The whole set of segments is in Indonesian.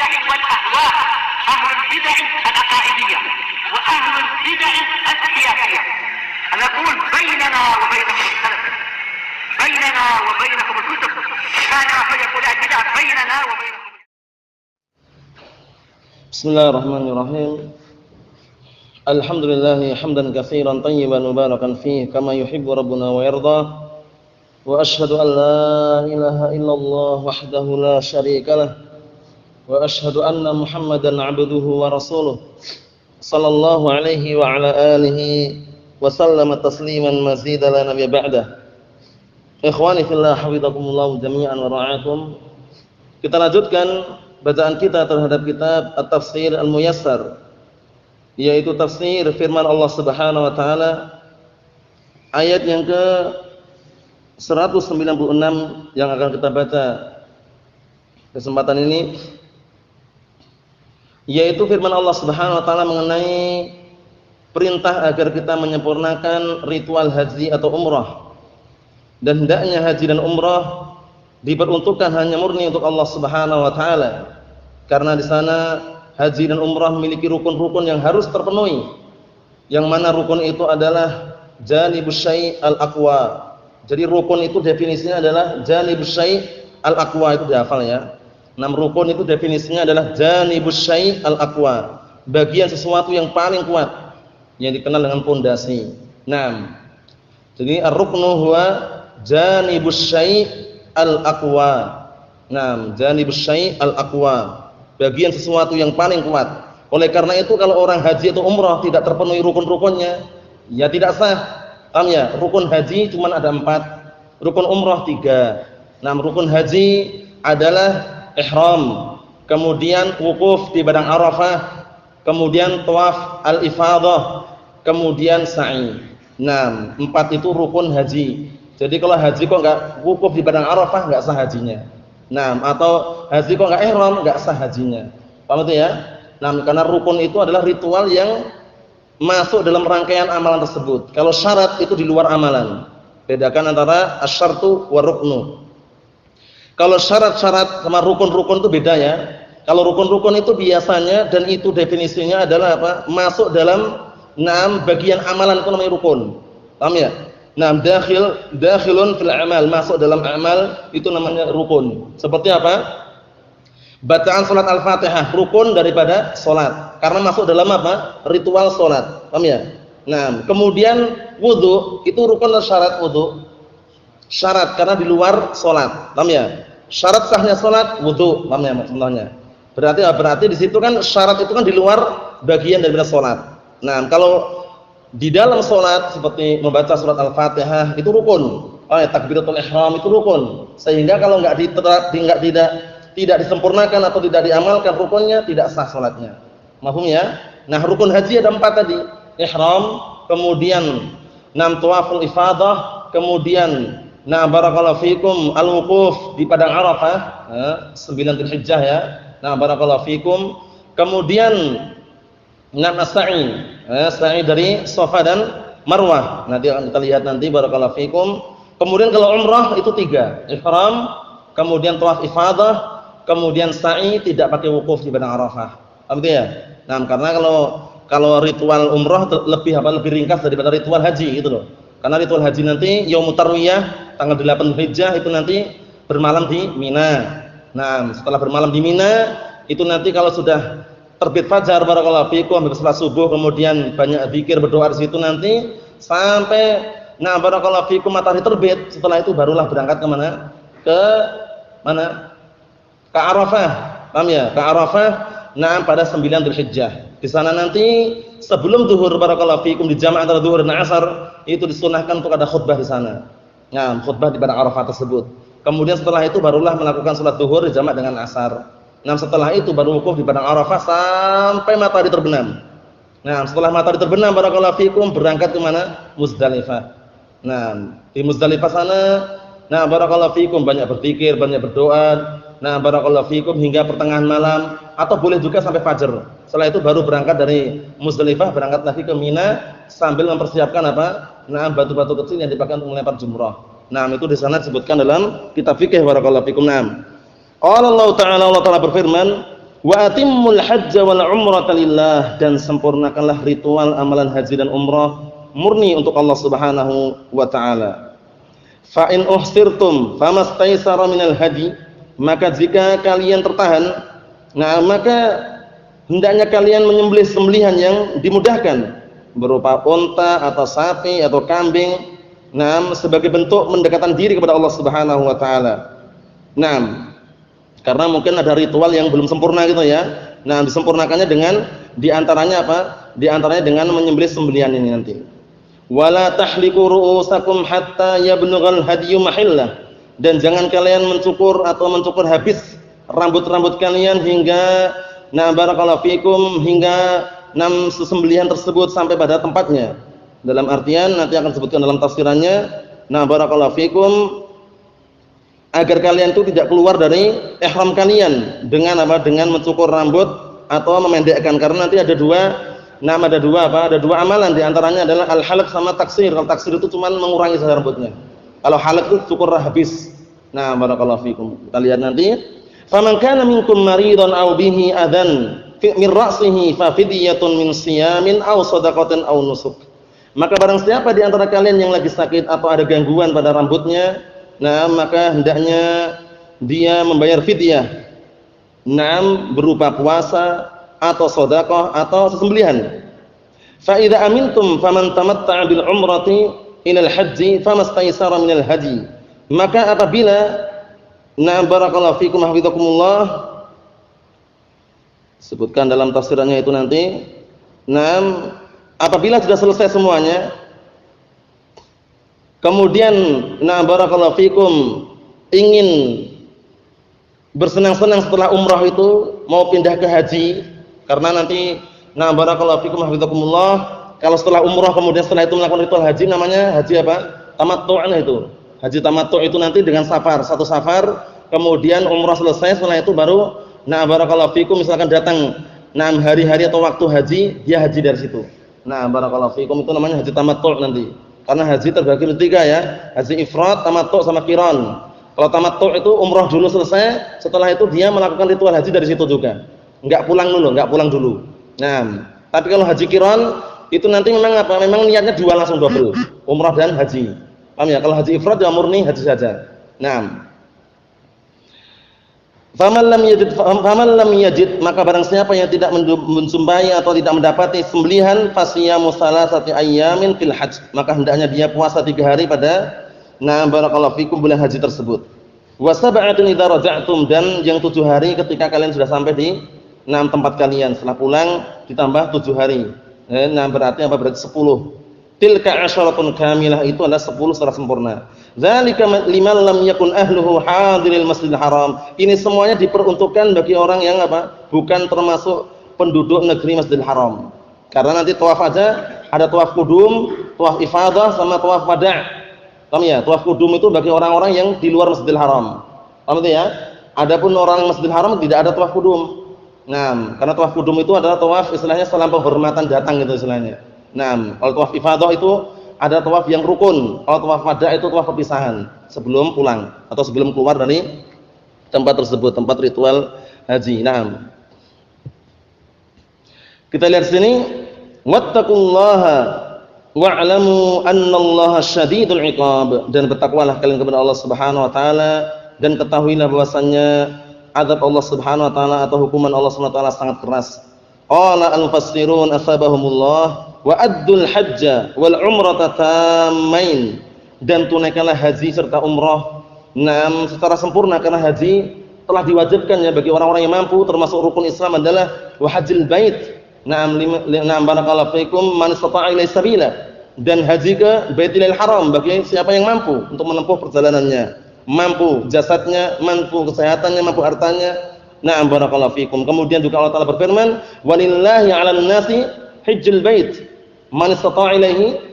البدع والأهواء، أهل البدع العقائدية وأهل البدع السياسية. نقول بيننا وبينكم السلف، بيننا وبينكم الكتب، كان فيقول البدع بيننا وبينكم. بسم الله الرحمن الرحيم. الحمد لله حمدا كثيرا طيبا مباركا فيه كما يحب ربنا ويرضى. وأشهد أن لا إله إلا الله وحده لا شريك له وأشهد أن محمدا عبده ورسوله صلى الله عليه وعلى آله وسلم تسليما مزيدا لا نبي بعده. Ikhwani fillah hafizakumullah jami'an wa ra'akum. Kita lanjutkan bacaan kita terhadap kitab At-Tafsir Al-Muyassar, yaitu tafsir firman Allah Subhanahu wa taala ayat yang ke 196 yang akan kita baca kesempatan ini, yaitu firman Allah Subhanahu wa taala mengenai perintah agar kita menyempurnakan ritual haji atau umrah. Dan hendaknya haji dan umrah diperuntukkan hanya murni untuk Allah Subhanahu wa taala. Karena di sana haji dan umrah memiliki rukun-rukun yang harus terpenuhi. Yang mana rukun itu adalah janibus syai' al-aqwa. Jadi rukun itu definisinya adalah janibus syai' al-aqwa, itu dihafal ya. 6 rukun itu definisinya adalah janibus syai' al-aqwa, bagian sesuatu yang paling kuat yang dikenal dengan pondasi. 6. Jadi ar-ruknu huwa janibus syai' al-aqwa. 6. Janibus syai' al-aqwa, bagian sesuatu yang paling kuat. Oleh karena itu kalau orang haji atau umrah tidak terpenuhi rukun-rukunnya, ya tidak sah. Paham ya? Rukun haji cuma ada 4, rukun umrah 3. 6. Rukun haji adalah ihram, kemudian wukuf di padang Arafah, kemudian tawaf al-ifadah, kemudian sa'i. 6. 4 itu rukun haji. Jadi kalau haji kok enggak wukuf di padang Arafah, enggak sah hajinya. 6. Atau haji kok enggak ihram, enggak sah hajinya. Paham itu ya? 6. Karena rukun itu adalah ritual yang masuk dalam rangkaian amalan tersebut. Kalau syarat itu di luar amalan. Bedakan antara asyartu wa ruknu. Kalau syarat-syarat sama rukun-rukun itu beda ya. Kalau rukun-rukun itu biasanya dan itu definisinya adalah apa? Masuk dalam 6 bagian amalan, itu namanya rukun. Paham ya? 6 dakhilun fil amal, masuk dalam amal, itu namanya rukun. Seperti apa? Bacaan salat Al-Fatihah rukun daripada salat karena masuk dalam apa? Ritual salat. Paham ya? Nah, kemudian wudu itu rukun atau syarat wudu? Syarat karena di luar salat. Paham ya? Syarat sahnya salat wudu, paham ya contohnya? Berarti di situ kan syarat itu kan di luar bagian daripada salat. Nah, kalau di dalam salat seperti membaca surat Al-Fatihah itu rukun. Oh ya, takbiratul ihram itu rukun. Sehingga kalau tidak disempurnakan atau tidak diamalkan rukunnya, tidak sah salatnya. Paham ya? Nah, rukun haji ada 4 tadi. Ihram, kemudian 6 tawaful ifadah, kemudian barakallahu fikum al-wuquf di padang Arafah, 9 Dzulhijjah ya. Barakallahu fikum. Kemudian 6 as-sa'i. Sa'i dari Safa dan Marwah. Nanti akan kita lihat nanti barakallahu fikum. Kemudian kalau umrah itu 3. Ihram, kemudian tawaf ifadah, kemudian sa'i, tidak pakai wukuf di padang Arafah. Paham ya? Nah, karena kalau ritual umrah lebih ringkas daripada ritual haji gitu loh. Karena ritual haji nanti yaumut tarwiyah tanggal 8 Dzulhijjah itu nanti bermalam di Mina. Nah, setelah bermalam di Mina itu nanti kalau sudah terbit fajar barakallahu fikum habis salat subuh, kemudian banyak zikir berdoa di situ nanti sampai barakallahu fikum matahari terbit. Setelah itu barulah berangkat ke mana? Ke mana? Ke Arafah. Paham ya? Ke Arafah pada 9 Dzulhijjah. Di sana nanti sebelum zuhur barakallahu fikum di jam' antara zuhur dan asar itu disunahkan untuk ada khutbah di sana. Nah, khutbah di padang Arafah tersebut. Kemudian setelah itu barulah melakukan salat zuhur dijamak dengan asar. Nah, setelah itu baru wukuf di padang Arafah sampai matahari terbenam. Nah, setelah matahari terbenam barakallahu fikum berangkat ke mana? Muzdalifah. Nah, di Muzdalifah sana barakallahu fikum banyak berzikir, banyak berdoa. Nah, barakallahu fikum hingga pertengahan malam atau boleh juga sampai fajar. Setelah itu baru berangkat dari Muzdalifah, berangkat lagi ke Mina sambil mempersiapkan apa? Batu-batu kecil yang dipakai untuk melempar jumrah. Nah, itu di sana disebutkan dalam kitab fikih barakallahu fikum. Qala Allah Ta'ala berfirman, Wa atimmul hajja wal umrata lillah, dan sempurnakanlah ritual amalan haji dan umrah murni untuk Allah Subhanahu wa taala. Fa in uhsirtum famastaysara minal hadi, maka jika kalian tertahan, maka hendaknya kalian menyembelih sembelihan yang dimudahkan berupa unta atau sapi atau kambing, sebagai bentuk mendekatan diri kepada Allah Subhanahu wa taala. Karena mungkin ada ritual yang belum sempurna gitu ya. Disempurnakannya dengan diantaranya apa? Diantaranya dengan menyembelih sembelihan ini nanti. Wala tahliqu ru'usakum hatta yablughal hadyu mahillah, dan jangan kalian mencukur habis rambut-rambut kalian hingga barakallahu fikum, hingga sesembelihan tersebut sampai pada tempatnya. Dalam artian nanti akan disebutkan dalam tafsirannya, barakallahu fikum, agar kalian itu tidak keluar dari ihram kalian dengan apa? Dengan mencukur rambut atau memendekkan, karena nanti ada dua amalan, di antaranya adalah al-halq sama taksir. Kalau taksir itu cuma mengurangi saja rambutnya. Kalau halq itu cukur habis. Barakallahu fikum. Kita lihat nanti. Faman kana minkum maridan aw bihi adan min ra'sihi fa fidyatun min siyamin aw shadaqatin aw nusuk. Maka barang siapa di antara kalian yang lagi sakit atau ada gangguan pada rambutnya, maka hendaknya dia membayar fidyah. Berupa puasa atau sedekah atau sesembelihan. Fa idza amintum faman tamatta'a bil umrati ila al haji famastaysara min al hadi. Maka apabila barakallahu fikum hafizakumullah, sebutkan dalam tafsirannya itu nanti, apabila sudah selesai semuanya, kemudian barakallahu fikum ingin bersenang-senang setelah umrah itu, mau pindah ke haji, karena nanti barakallahu fikum hafizakumullah, kalau setelah umrah kemudian setelah itu melakukan ritual haji, namanya haji apa? Tamattu' itu. Haji tamattu' itu nanti dengan safar, satu safar, kemudian umrah selesai, setelah itu baru barakallahu fikum misalkan datang hari-hari atau waktu haji, dia haji dari situ. Barakallahu fikum, itu namanya haji tamattu' nanti. Karena haji terbagi menjadi 3 ya, haji ifrad, tamattu' sama qiran. Kalau tamattu' itu umrah dulu selesai, setelah itu dia melakukan ritual haji dari situ juga. Enggak pulang dulu. Tapi kalau haji qiran itu nanti memang apa? Memang niatnya dua, langsung double, umrah dan haji. Paham ya? Kalau haji ifrad ya murni haji saja. Faman lam yajid, maka barang siapa yang tidak menjumpai atau tidak mendapati sembelihan, fasiyamu salasati ayyamin fil hajj, maka hendaknya dia puasa 3 hari pada barakallahu fikum bulan haji tersebut. Wa sab'atun idza raja'tum, dan yang 7 hari ketika kalian sudah sampai di tempat kalian, setelah pulang ditambah 7 hari. Berarti apa? Berarti 10. Tilka asyaratun kamilah, itu adalah 10 secara sempurna. Dzalika liman lam yakun ahluhu hadiril masjidil haram. Ini semuanya diperuntukkan bagi orang yang apa? Bukan termasuk penduduk negeri Masjidil Haram. Karena nanti tawaf aja ada tawaf qudum, tawaf ifadah sama tawaf wada'. Paham ya? Tawaf qudum itu bagi orang-orang yang di luar Masjidil Haram. Paham itu ya? Adapun orang Masjidil Haram tidak ada tawaf qudum. Karena tawaf qudum itu adalah tawaf istilahnya salam penghormatan datang gitu istilahnya. Kalau tawaf ifadah itu ada tawaf yang rukun. Kalau tawaf wada' itu tawaf perpisahan sebelum pulang atau sebelum keluar dari tempat tersebut, tempat ritual haji. Kita lihat sini, wattaqullaha wa'lamu annallaha syadidul iqab, dan bertakwalah kalian kepada Allah Subhanahu wa taala, dan ketahuilah bahwasannya azab Allah Subhanahu wa taala atau hukuman Allah Subhanahu wa taala sangat keras. Qala al-mufassirun asabahumullah wa addul hajja wal umrata tammain, dan tunaikanlah haji serta umrah secara sempurna, karena haji telah diwajibkan ya bagi orang-orang yang mampu, termasuk rukun Islam adalah wa hajjil bait. Barakallahu fikum man istata'a ilaihi sabila, dan haji ke Baitul Haram bagi siapa yang mampu untuk menempuh perjalanannya, mampu jasadnya, mampu kesehatannya, mampu hartanya. Barakallahu fikum. Kemudian juga Allah Taala berfirman, walillahi 'alan nasi hajjul bait man istata'a ilaihi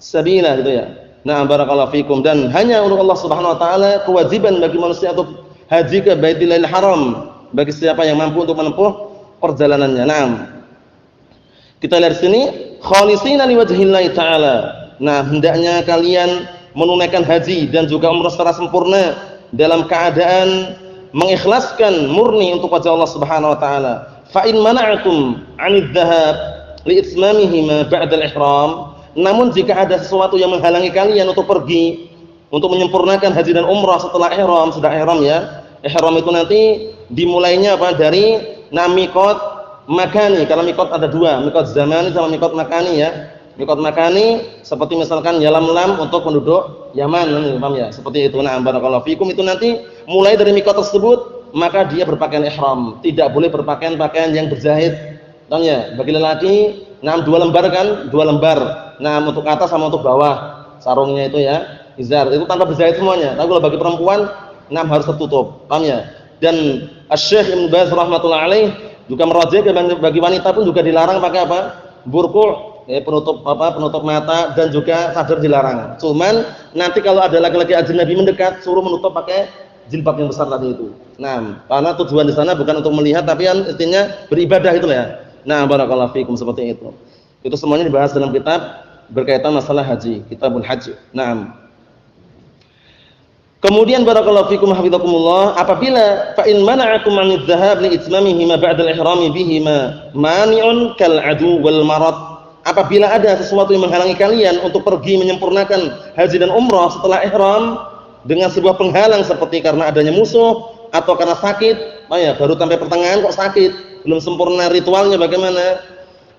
sabila, gitu ya. Barakallahu fikum, dan hanya untuk Allah Subhanahu wa taala kewajiban bagi manusia untuk haji ke Baitul Haram bagi siapa yang mampu untuk menempuh perjalanannya. Kita lihat sini, khalisina liwajhillahi ta'ala. Hendaknya kalian menunaikan haji dan juga umrah secara sempurna dalam keadaan mengikhlaskan murni untuk wajah Allah Subhanahu wa taala. Fa in mana'atum 'anil dhahab li itmamihi ma ba'da al-ihram, namun jika ada sesuatu yang menghalangi kalian untuk pergi untuk menyempurnakan haji dan umrah setelah ihram, sudah ihram ya. Ihram itu nanti dimulainya apa? Dari miqat makani. Kalau miqat ada dua, miqat zamani sama miqat makani ya. Miqat makani seperti misalkan Yalamlam untuk penduduk Yaman, paham ya? Seperti itu. Nah, barakallahu fikum, itu nanti mulai dari miqat tersebut maka dia berpakaian ihram, tidak boleh berpakaian pakaian yang berjahit. Paham ya? Bagi lelaki, 2 lembar kan? 2 lembar. Nah, untuk atas sama untuk bawah sarungnya itu ya. Izar itu tanpa berjahit semuanya. Tapi kalau bagi perempuan, harus tertutup. Paham ya? Dan Asy-Syaikh Ibnu Baz rahimatullah alaih juga merajihkan bagi wanita pun juga dilarang pakai apa? Burqu, penutup mata, dan juga sadar dilarang. Cuman nanti kalau ada laki-laki ajnabi mendekat, suruh menutup pakai jilbab yang besar tadi itu. Nah, karena tujuan di sana bukan untuk melihat tapi kan intinya beribadah itu ya. Nah, barakallahu fikum, seperti itu. Itu semuanya dibahas dalam kitab berkaitan masalah haji, Kitabul Hajj. Naam. Kemudian barakallahu fikum hafizakumullah, apabila fa in mana'akum 'anil dhahab li itmamihi ma ba'da al-ihrami bihi ma mani'un kal 'adu wal marad, apabila ada sesuatu yang menghalangi kalian untuk pergi menyempurnakan haji dan umrah setelah ihram dengan sebuah penghalang seperti karena adanya musuh atau karena sakit, baru sampai pertengahan kok sakit, belum sempurna ritualnya bagaimana?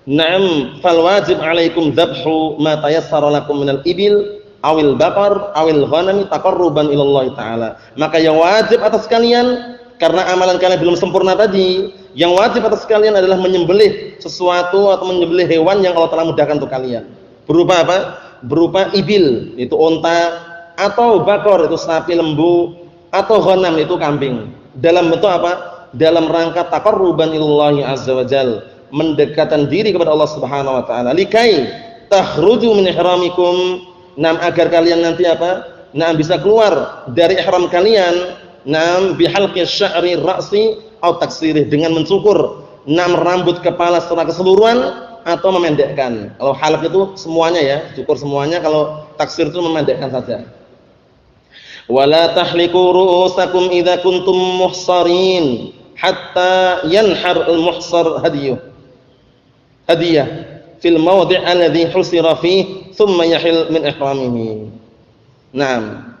Na'am, fal wajib 'alaikum dzabhu ma tayassara lakum minal ibil awil baqar awil ghanami taqarruban ila Allah taala. Maka yang wajib atas kalian, karena amalan kalian belum sempurna tadi, yang wajib atas kalian adalah menyembelih sesuatu atau menyembelih hewan yang Allah telah mudahkan untuk kalian. Berupa apa? Berupa ibil, itu unta, atau bakor, itu sapi lembu, atau ghanam, itu kambing. Dalam bentuk apa? Dalam rangka taqarruban ilallahi azza wajal, mendekatkan diri kepada Allah Subhanahu wa taala. Likai takhruju min ihramikum, agar kalian nanti apa? Bisa keluar dari ihram kalian, bihalqi sya'ri ra'si atau taksirih, dengan mencukur rambut kepala secara keseluruhan atau memendekkan. Kalau halq itu semuanya ya, cukur semuanya, kalau taksir itu memendekkan saja. Wala tahliqu ru'usakum idza kuntum muhsarin hatta yanhar al-muhsar hadiyah fil mawdi' alladhi husira fihi thumma yahil min ihramihi. Naam.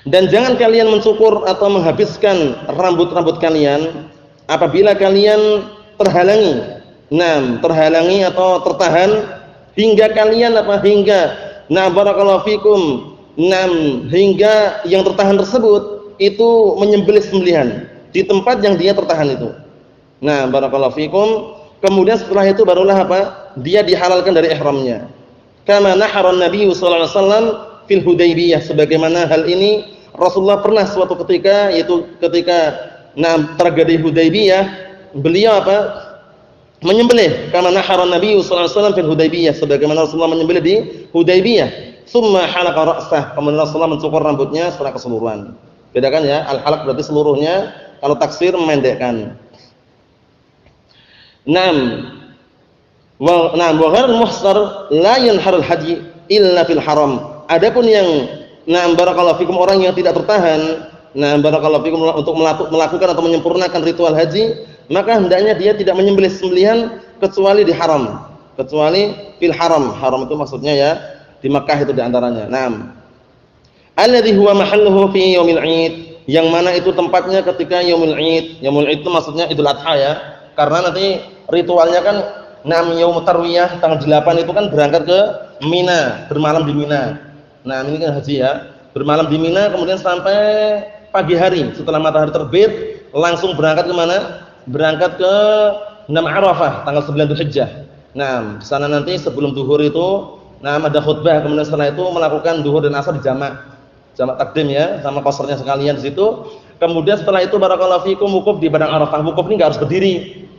Dan jangan kalian mencukur atau menghabiskan rambut-rambut kalian apabila kalian terhalangi. Terhalangi atau tertahan hingga kalian barakallahu fikum. Hingga yang tertahan tersebut itu menyembelih sembelihan di tempat yang dia tertahan itu. Barakallahu fikum. Kemudian setelah itu barulah apa? Dia dihalalkan dari ihramnya. Kama nahara Nabi sallallahu alaihi wasallam fil Hudaybiyah, sebagaimana hal ini Rasulullah pernah suatu ketika, yaitu ketika tragedi Hudaybiyah, beliau apa? Menyembelih. Kama nahara Nabi sallallahu alaihi wasallam fil Hudaybiyah, sebagaimana Rasulullah menyembelih di Hudaybiyah. Tsumma halaqa ra'sah, kemudian Rasulullah mencukur rambutnya secara keseluruhan. Bedakan ya, al-halaq berarti seluruhnya, kalau taksir memendekkan. Wa ghairul muhsar la yanharul haji illa fil haram. Adapun yang barakallahu fikum, orang yang tidak tertahan barakallahu fikum untuk melakukan atau menyempurnakan ritual haji, maka hendaknya dia tidak menyembelih sembelihan kecuali di haram, kecuali fil haram. Haram itu maksudnya ya di Makkah, itu di antaranya. Alladhi huwa mahalluhu fi yaumil 'id, yang mana itu tempatnya ketika yaumul 'id. Yaumul 'id itu maksudnya Idul Adha ya. Karena nanti ritualnya kan yaumut tarwiyah tanggal 8 itu kan berangkat ke Mina, bermalam di Mina. Ini kan haji ya. Bermalam di Mina, kemudian sampai pagi hari setelah matahari terbit langsung berangkat ke mana? Berangkat ke Arafah tanggal 9 Dzulhijjah. Di sana nanti sebelum zuhur itu ada khutbah, kemudian setelah itu melakukan zuhur dan asar di jamak takdim ya, sama qasarnya sekalian di situ. Kemudian setelah itu barakallahu fikum wukuf di padang Arafah. Wukuf ini enggak harus berdiri.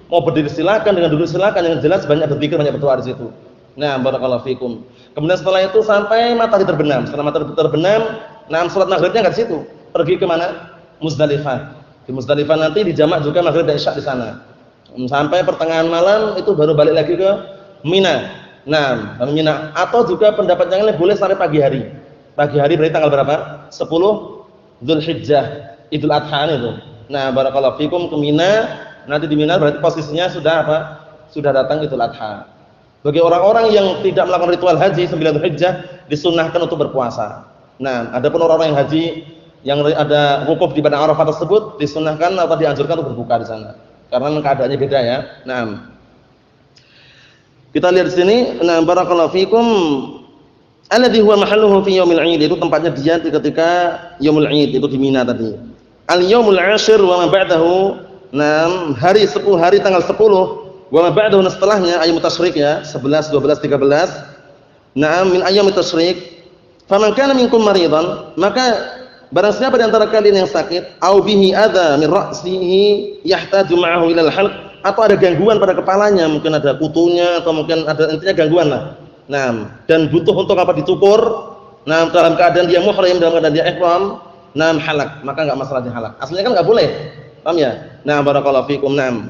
Mau berdiri silakan, dengan duduk silakan, yang jelas banyak berzikir, banyak berdoa di situ. Barakallahu fikum. Kemudian setelah itu sampai matahari terbenam. Setelah matahari terbenam, salat maghribnya enggak di situ. Pergi ke mana? Muzdalifah. Di Muzdalifah nanti dijamak juga maghrib dan isya di sana. Sampai pertengahan malam itu baru balik lagi ke Mina. Mina, atau juga pendapat yang lain boleh sampai pagi hari. Pagi hari berarti tanggal berapa? 10 Dzulhijjah. Idul Adha itu. Nah, barakallahu fikum ke Mina, nanti di Mina berarti posisinya sudah apa? Sudah datang Idul Adha. Bagi orang-orang yang tidak melakukan ritual haji 9 Dzulhijjah disunahkan untuk berpuasa. Nah, adapun orang-orang yang haji yang ada wukuf di padang Arafah tersebut disunahkan atau dianjurkan untuk berbuka di sana. Karena keadaannya beda ya. Nah, kita lihat di sini, nah barakallahu fikum alladzi huwa mahalluhu fi yaumil 'id, itu tempatnya dia ketika yaumul 'id itu di Mina tadi. Al yaumul 'ashir wa ma ba'dahu, nah hari 10 hari tanggal 10 wa ma ba'dahu setelahnya ayyamut tasyrik ya, 11 12 13. Nah min ayyamut tasyrik faman kana minkum maridan, maka barang siapa di antara kalian yang sakit, au bihi adza min ra'sihi yahtaju ma'ahu ila al-halq, atau ada gangguan pada kepalanya, mungkin ada kutunya atau mungkin ada intinya gangguan lah. Nah, dan butuh untuk apa? Dicukur. Nah, dalam keadaan dia muhrim, dalam keadaan dia ihram, nah halak, maka enggak masalah di halak. Aslinya kan enggak boleh. Paham ya? Nah, barakallahu fikum. Nah.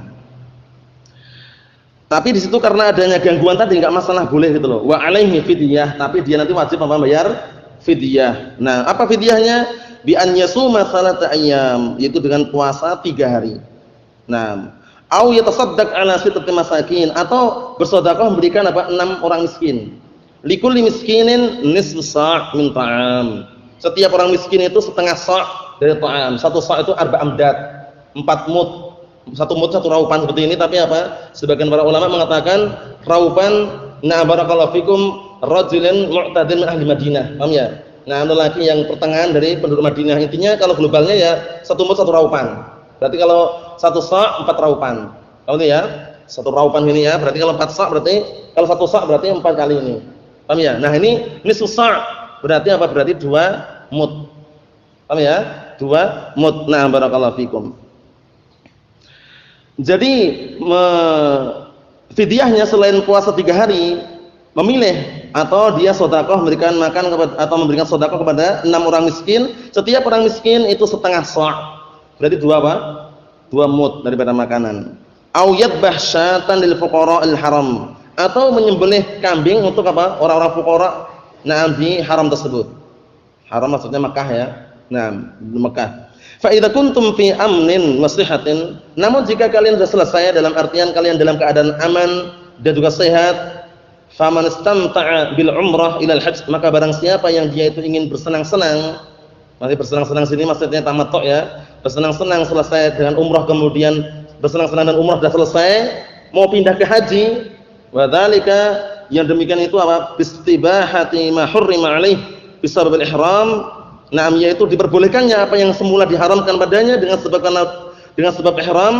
Tapi di situ karena adanya gangguan tadi enggak masalah, boleh gitu loh. Wa alaihi fidyah, tapi dia nanti wajib apa? Bayar fidyah. Nah, apa fidyahnya? Bi an yasuma salata ayyam, yaitu dengan puasa 3 hari. Nah, au yatasaddaq ala sittati masakin, atau bersedekah memberikan apa? 6 orang miskin. Likulli miskinin nisfu sa' min ta'am. Setiap orang miskin itu setengah sa' dari ta'am. 1 sa' itu 4 amdad, 4 mud. 1 mud 1 raupan seperti ini, tapi apa? Sebagian para ulama mengatakan raupan, na barakallahu fikum, rajulun mu'tadin min ahli Madinah. Paham ya? Nah, lelaki yang pertengahan dari penduduk Madinah. Intinya kalau globalnya ya 1 mud 1 raupan. Berarti kalau 1 sa' 4 raupan. Tahu ya? 1 raupan ini ya, berarti kalau 4 sa' berarti, kalau 1 sa' berarti 4 kali ini. Paham ya? Nah, ini nisfu sa' berarti apa? Berarti 2 mud. Paham ya? 2 mud. Nah, barakallahu fikum. Jadi fidyahnya selain puasa 3 hari, memilih atau dia sedekah memberikan makan kepada, atau memberikan sedekah kepada 6 orang miskin. Setiap orang miskin itu setengah sa'. Berarti 2 apa? 2 mud daripada makanan. Au yadbah syatan lil fuqara'il haram, atau menyembelih kambing untuk apa? Orang-orang fuqara nah di haram tersebut. Haram maksudnya Mekah ya. Nah, di Mekah. Fa idza kuntum fi amnin wa sihatin, namun jika kalian sudah selesai dalam artian kalian dalam keadaan aman dan juga sehat, faman istamta'a bil umrah ila al hajj, maka barang siapa yang dia itu ingin bersenang-senang, masih bersenang-senang sini maksudnya tamattu ya, bersenang-senang selesai dengan umrah, kemudian bersenang-senang dan umrah sudah selesai, mau pindah ke haji, wa dzalika, yang demikian itu apa? Bistibahati ma hurrima alaih bisabab al-ihram. Nah, yaitu diperbolehkannya apa yang semula diharamkan padanya dengan sebab ihram,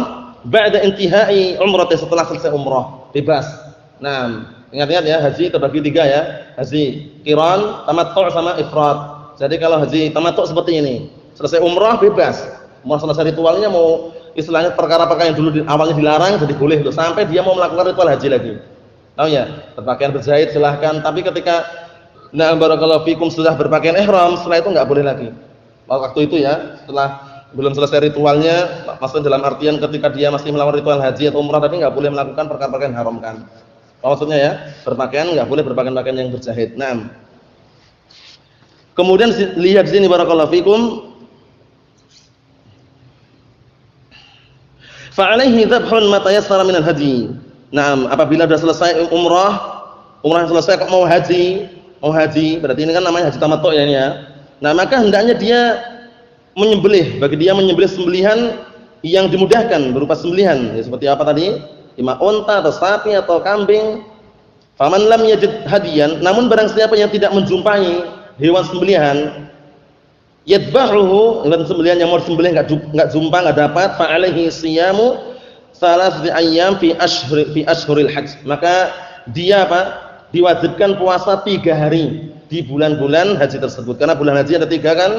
ba'da intihai umrah, setelah selesai umrah, bebas. Nah, ingat-ingat ya, haji terbagi 3 ya. Haji qiran, tamattu' sama ifrad. Jadi kalau haji tamattu' seperti ini, selesai umrah bebas. Mau selesai ritualnya, mau istilahnya perkara-perkara yang dulu awalnya dilarang jadi boleh loh, sampai dia mau melakukan ritual haji lagi. Tahu ya? Berpakaian berjahit silahkan, tapi ketika nah barakallahu fikum sudah berpakaian ihram, setelah itu enggak boleh lagi. Waktu itu ya, setelah belum selesai ritualnya, maksudnya dalam artian ketika dia masih melakukan ritual haji atau umrah tadi enggak boleh melakukan perkara-perkara yang haramkan. Maksudnya ya, berpakaian enggak boleh berpakaian-pakaian yang berjahit. Nah, kemudian lihat di sini barakallahu fikum, fa alaihi dzabhun ma tayassara minal hadi. Nah, apabila sudah selesai umrah selesai kok mau haji, berarti ini kan namanya haji tamattu ya ini ya. Nah, maka hendaknya dia menyembelih, bagi dia menyembelih sembelihan yang dimudahkan berupa sembelihan ya, seperti apa tadi? 5 unta atau sapi atau kambing. Faman lam yajid hadiyan, namun barang siapa yang tidak menjumpai hewan sembelihan, yadbahuhu, hewan sembelihan yang mau disembelih enggak jumpa, enggak dapat, fa alaihi siyamu thalathati ayyam fi ashhuril hajj. Maka dia apa? Diwajibkan puasa 3 hari di bulan-bulan haji tersebut. Karena bulan haji ada 3 kan?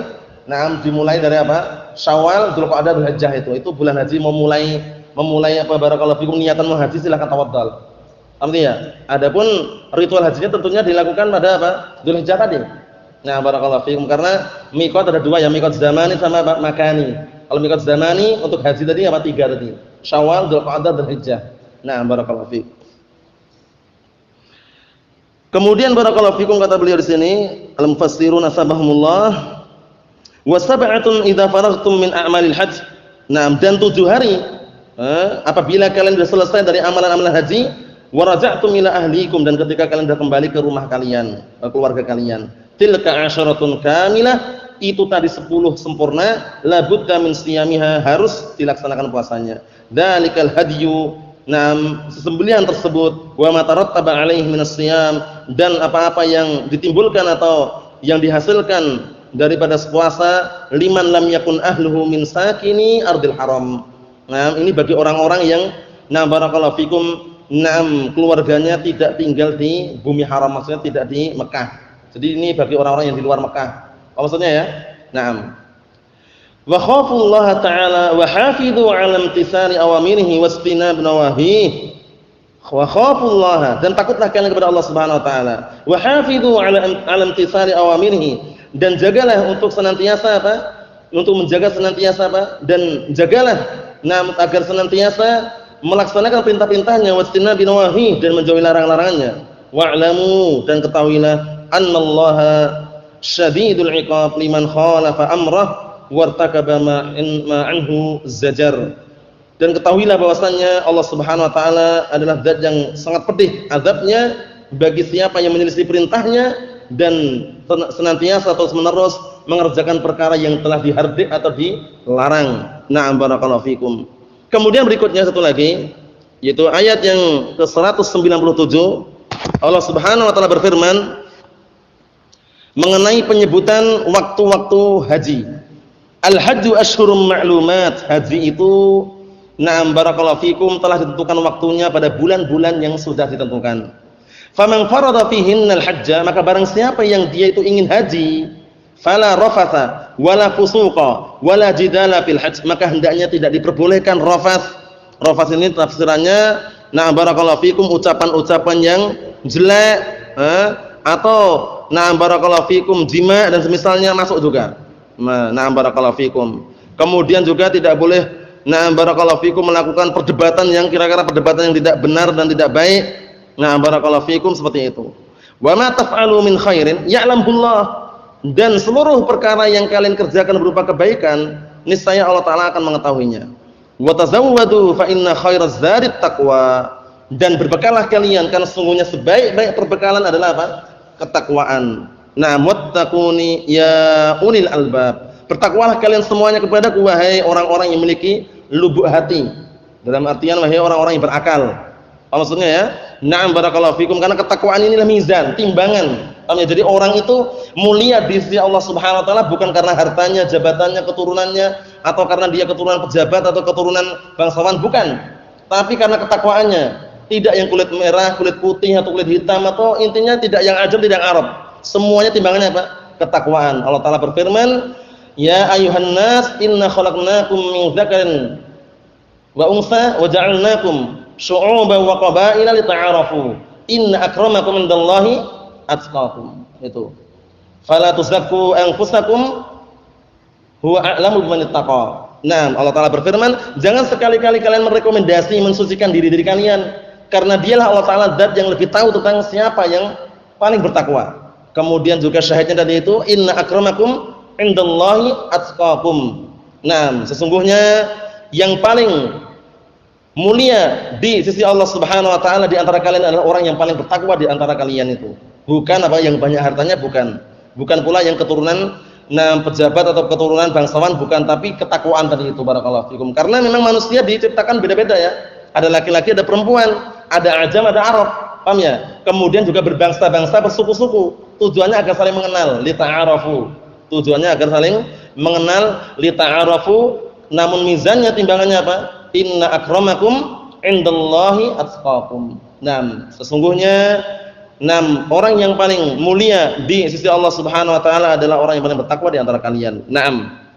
Nah, dimulai dari apa? Syawal, Dzulqa'dah, Dzulhijjah itu bulan haji memulai apa barakallahu fikum niatan mau haji silakan tawaddal. Artinya, adapun ritual hajinya tentunya dilakukan pada apa? Dzulhijjah tadi. Nah, barakallahu fikum, karena miqat ada 2 ya, miqat zamani sama makani. Kalau miqat zamani untuk haji tadi apa? 3 tadi. Syawal, Dzulqa'dah, Dzulhijjah. Nah, barakallahu fikum. Kemudian barakallahu fikum, kata beliau di sini, al-mufassirun asbahumullah, Wa sab'atun idza faraghtum min a'malil hajj. Nah, dan 7 hari apabila kalian sudah selesai dari amalan-amalan haji, wa raja'tum ila ahlikum, dan ketika kalian sudah kembali ke rumah kalian, keluarga kalian. Tilka 'asyaratun kamilah, itu tadi 10 sempurna, la budda min siyamiha, harus dilaksanakan puasanya. Dzalikal hadyu, sesembelihan tersebut, wa ma tarattaba 'alaihi minas siyam, dan apa-apa yang ditimbulkan atau yang dihasilkan daripada puasa, liman lam yakun ahluhu min sakini ardil haram. Nah, ini bagi orang-orang yang barakallahu fikum, keluarganya tidak tinggal di bumi haram, maksudnya tidak di Mekah. Jadi ini bagi orang-orang yang di luar Mekah. Apa maksudnya ya? Naam. Wa khafullaha ta'ala wa hafidhu 'ala imtitsali awamirihi wastinab nawahihi. Wa khafullaha, dan takutlah kalian kepada Allah Subhanahu wa taala. Wa hafidhu 'ala imtitsali awamirihi, dan jagalah untuk senantiasa apa? Untuk menjaga senantiasa apa? Dan jagalah agar senantiasa melaksanakan perintah-perintahnya, wastina binawahi, dan menjauhi larang-larangannya. Wa'lamu, dan ketahuilah, annallaha syadidul iqab liman khalafa amrah wartakaba ma'anhu zajar. Dan ketahuilah bahwasannya Allah Subhanahu wa taala adalah zat yang sangat pedih azabnya bagi siapa yang menyelisih perintahnya dan senantiasa terus-menerus mengerjakan perkara yang telah dihardik atau dilarang. Na'am barakallahu fikum. Kemudian berikutnya satu lagi, yaitu ayat yang ke-197. Allah Subhanahu wa taala berfirman mengenai penyebutan waktu-waktu haji. Al-hajju asyhurum ma'lumat. Haji itu barakallahu fikum telah ditentukan waktunya pada bulan-bulan yang sudah ditentukan. Faman farada fihinnal hajja, maka barang siapa yang dia itu ingin haji, fala rafatha wala fusuqa wala jidala fil hajj, maka hendaknya tidak diperbolehkan rafath. Rafath ini tafsirannya barakallahu fikum ucapan-ucapan yang jelek, atau barakallahu fikum jima dan semisalnya masuk juga. Barakallahu fikum. Kemudian juga tidak boleh barakallahu fikum melakukan perdebatan yang kira-kira perdebatan yang tidak benar dan tidak baik. Barakallahu fikum, seperti itu. Wa ma taf'alu min khairin ya'lamullah, dan seluruh perkara yang kalian kerjakan berupa kebaikan, niscaya Allah taala akan mengetahuinya. Wa tazawwadu fa inna khairaz zadit taqwa, dan berbekalah kalian karena sesungguhnya sebaik-baik perbekalan adalah apa? Ketakwaan. Wattaquni ya ulil albab, bertakwalah kalian semuanya kepadaku wahai orang-orang yang memiliki lubuk hati, dalam artian wahai orang-orang yang berakal. Apa maksudnya ya? Barakallahu fikum, karena ketakwaan inilah mizan, timbangan. Jadi orang itu mulia di sisi Allah Subhanahu wa taala bukan karena hartanya, jabatannya, keturunannya, atau karena dia keturunan pejabat atau keturunan bangsawan, bukan. Tapi karena ketakwaannya. Tidak yang kulit merah, kulit putih atau kulit hitam, atau intinya tidak yang ajam, tidak yang Arab. Semuanya timbangannya apa? Ketakwaan. Allah taala berfirman, "Ya ayuhan nas, inna khalaqnakum min dzakarin wa untha wa ja'alnakum syu'uban wa qabaila lita'arafu. Inna akramakum indallahi atqakum." Itu. Fala tuzakku anfusakum huwa a'lamu biman ittaqa. Allah taala berfirman, jangan sekali-kali kalian merekomendasi mensucikan diri kalian, karena dialah Allah taala zat yang lebih tahu tentang siapa yang paling bertakwa. Kemudian juga syahidnya tadi itu, inna akramakum indallahi atqakum. Sesungguhnya yang paling mulia di sisi Allah Subhanahu wa taala di antara kalian adalah orang yang paling bertakwa di antara kalian itu. Bukan apa yang banyak hartanya, bukan. Bukan pula yang keturunan pejabat atau keturunan bangsawan, bukan, tapi ketakwaan tadi itu. Barakallahu fikum. Karena memang manusia diciptakan beda-beda ya. Ada laki-laki, ada perempuan, ada ajam, ada Arab. Paham ya? Kemudian juga berbangsa-bangsa, bersuku-suku. Tujuannya agar saling mengenal, lita'arafu. Tujuannya agar saling mengenal, lita'arafu. Namun mizannya, timbangannya apa? Inna akramakum indallahi atqakum. Sesungguhnya orang yang paling mulia di sisi Allah Subhanahu wa taala adalah orang yang paling bertakwa di antara kalian.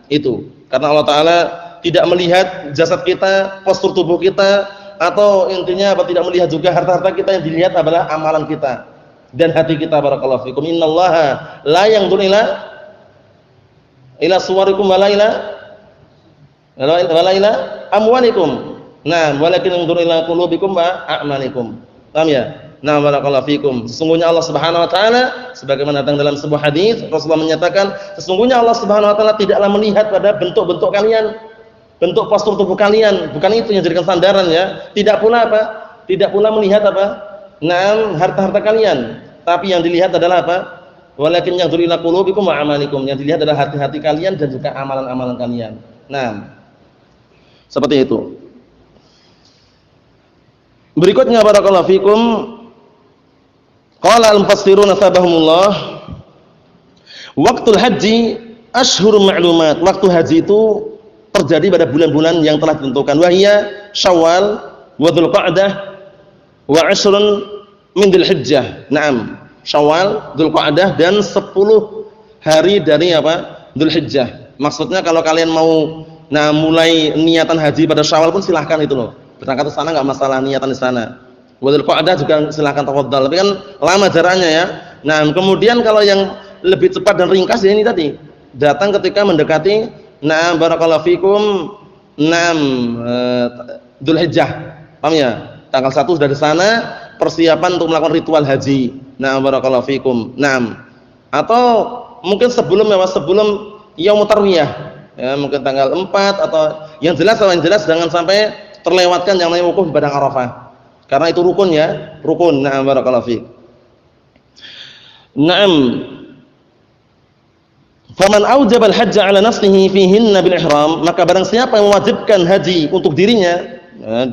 Itu. Karena Allah taala tidak melihat jasad kita, postur tubuh kita, atau intinya apa, tidak melihat juga harta-harta kita, yang dilihat adalah amalan kita dan hati kita. Barakallahu fikum. Innallaha la yanzuru ila suwarikum wala ila amwalikum. Walakin yanzuru ila qulubikum wa a'malikum. Paham ya? Nah, barakallahu fikum. Sesungguhnya Allah Subhanahu wa taala sebagaimana datang dalam sebuah hadis, Rasulullah menyatakan, sesungguhnya Allah Subhanahu wa taala tidaklah melihat pada bentuk-bentuk kalian, bentuk postur tubuh kalian, bukan itu yang jadikan sandaran ya. Tidak pula apa? Tidak pula melihat apa? Naam, harta-harta kalian. Tapi yang dilihat adalah apa? Walakin yanzuru ila qulubikum wa amalikum. Yang dilihat adalah hati-hati kalian dan juga amalan-amalan kalian. Nah, seperti itu. Berikutnya barakallahu fikum, qala al-mufassirun sabahumullah, waqtul haji ashhurun ma'lumat. Waktu haji itu terjadi pada bulan-bulan yang telah ditentukan. Wahia Syawal wa Dzulqa'dah wa 'ashrun min Dzulhijjah. Naam, Syawal, Dzulqa'dah dan 10 hari dari apa? Dzulhijjah. Maksudnya kalau kalian mau mulai niatan haji pada Syawal pun silahkan itu loh. Berangkat ke sana enggak masalah, niatan di sana. Wa Dzulqa'dah juga silahkan tafadhal. Tapi kan lama jaraknya ya. Nah, kemudian kalau yang lebih cepat dan ringkas ya ini tadi, datang ketika mendekati barakallahu fikum Dzulhijjah. Paham ya? Tanggal 1 sudah di sana, persiapan untuk melakukan ritual haji. Barakallahu fikum. Atau mungkin sebelum Yaumut Tarwiyah. Ya, mungkin tanggal 4 atau yang jelas jangan sampai terlewatkan yang namanya wukuf di padang Arafah. Karena itu rukun ya, rukun. Barakallahu fik. Faman aujaba al-hajja 'ala nafsihi fihinna bil ihram, maka barang siapa yang mewajibkan haji untuk dirinya,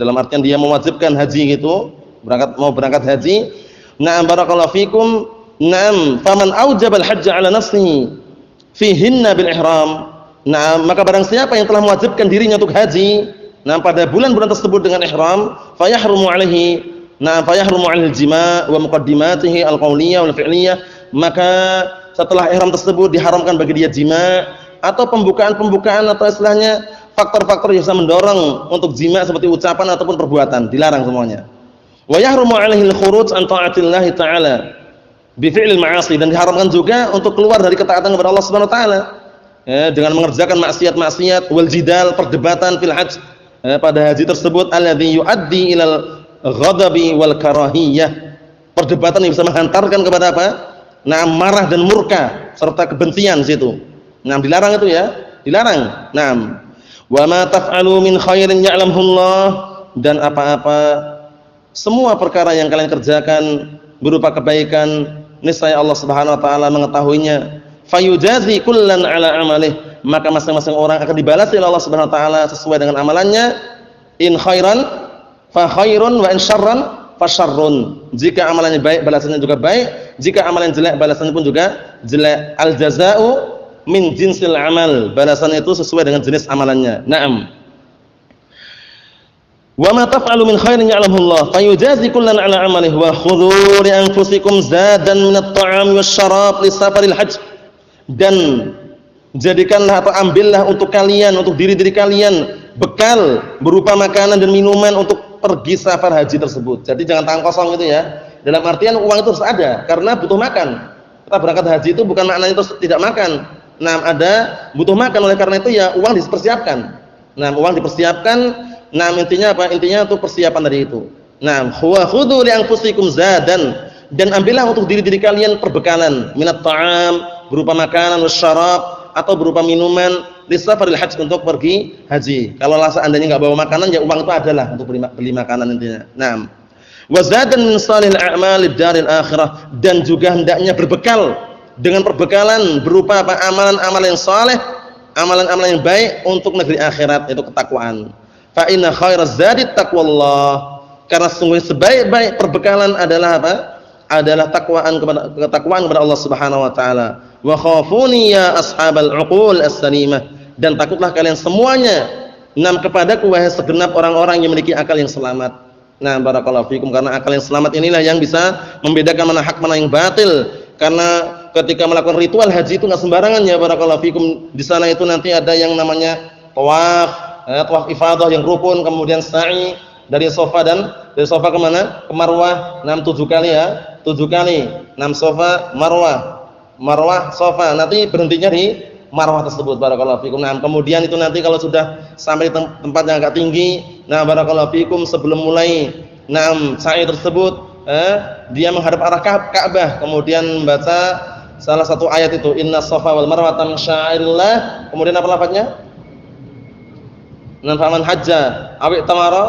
dalam artian dia mewajibkan haji gitu, mau berangkat haji. Barakallahu fikum. Faman aujaba al-hajja 'ala nafsihi fihinna bil ihram. Maka barang siapa yang telah mewajibkan dirinya untuk haji, pada bulan-bulan tersebut dengan ihram, fayahrumu 'alaihi al-jima' wa muqaddimatihi al-qauliyah wal fi'liyah, maka setelah ihram tersebut diharamkan bagi dia jima' atau pembukaan atau istilahnya faktor-faktor yang bisa mendorong untuk jima' seperti ucapan ataupun perbuatan, dilarang semuanya. Wa yahrumu 'alaihi al-khuruj an ta'atillah ta'ala bi fi'lil ma'asi, dan diharamkan juga untuk keluar dari ketaatan kepada Allah Subhanahu wa taala dengan mengerjakan maksiat-maksiat, wal jidal, perdebatan fil hajj, pada haji tersebut, alladzi yuaddi ilal ghadabi wal karahiyah, perdebatan yang bisa menghantarkan kepada apa? Marah dan murka serta kebencian situ. Dilarang itu ya, dilarang. Wa ma taf'alu min khairin ya'lamullah, dan apa-apa semua perkara yang kalian kerjakan berupa kebaikan, niscaya Allah Subhanahu wa taala mengetahuinya. Fayujazi kullan 'ala amalih, maka masing-masing orang akan dibalas oleh Allah Subhanahu wa taala sesuai dengan amalannya. In khairan fa khairun wa in syarran fasyarrun. Jika amalannya baik, balasannya juga baik. Jika amalan jelek, balasannya pun juga jelek. Al jazaa'u min jinsil amal, balasannya itu sesuai dengan jenis amalannya. Wa ma taf'alu min khairin ya'lamuhullah fayujazi kullan 'ala 'amalihi wa khudhu li anfusikum zadan min at-ta'am wasyarab li safaril hajj, dan jadikanlah atau ambillah untuk kalian, untuk diri-diri kalian, bekal berupa makanan dan minuman untuk pergi safar haji tersebut. Jadi jangan tangan kosong gitu ya. Dalam artian uang itu harus ada karena butuh makan. Kita berangkat haji itu bukan maknanya itu tidak makan. Ada butuh makan, oleh karena itu ya uang dipersiapkan. Uang dipersiapkan. Intinya apa? Intinya untuk persiapan dari itu. Huwa khudhu li anfusikum zadan, dan ambillah untuk diri-diri kalian perbekalan, minat ta'am, berupa makanan, wasyarab, atau berupa minuman, lisafaril hajj, untuk pergi haji. Kalau seandainya enggak bawa makanan, ya uang itu adalah untuk beli makanan intinya. Wa zadan min salihil a'mal lid-daril akhirah, dan juga hendaknya berbekal dengan perbekalan berupa apa? Amalan-amalan yang saleh, amalan-amalan yang baik untuk negeri akhirat, itu ketakwaan. Fa inna khairaz zadi taqwallah, karena sesungguhnya sebaik-baik perbekalan adalah apa? Adalah ketakwaan kepada Allah Subhanahu wa taala. Wa khafuni ya ashabal uqul as-salimah, dan takutlah kalian semuanya kepadaku wahai segenap orang-orang yang memiliki akal yang selamat. Barakallahu fikum, karena akal yang selamat inilah yang bisa membedakan mana hak mana yang batil. Karena ketika melakukan ritual haji itu enggak sembarangan ya, barakallahu fikum. Di sana itu nanti ada yang namanya tawaf ifadah yang rukun, kemudian sa'i dari Safa ke mana? Ke Marwah, 7 kali ya. 7 kali. 6 Safa, Marwah, Safa. Nanti berhentinya di Marwah tersebut, barakallahu fikum. Kemudian itu nanti kalau sudah sampai tempat yang agak tinggi, barakallahu fikum, sebelum mulai sa'i tersebut, dia menghadap arah Ka'bah, kemudian membaca salah satu ayat itu, Inna Shafa wal Marwata min sya'airillah, kemudian apa lafadznya? Nan faman hajja aw i'tamara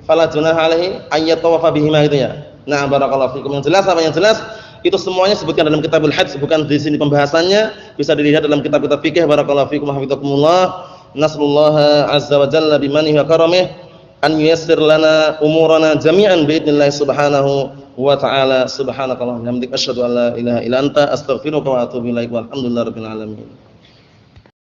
fala junaha alaihi ay yatawafa bihima gitu ya. Nah, barakallahu fikum. Yang jelas apa yang jelas? Itu semuanya sebutkan dalam Kitabul Hajj, bukan di sini pembahasannya, bisa dilihat dalam kitab-kitab fikih. Barakallahu fikum wa hafizakumullah. Nasallallahu azza wa jalla bimanihi wa karamih an yuyassir lana umurana jami'an bi idznillah subhanahu wa ta'ala. Subhanakallahumma wa bihamdika asyhadu an la ilaha illa anta astaghfiruka wa atubu ilaik. Walhamdulillahirabbil alamin.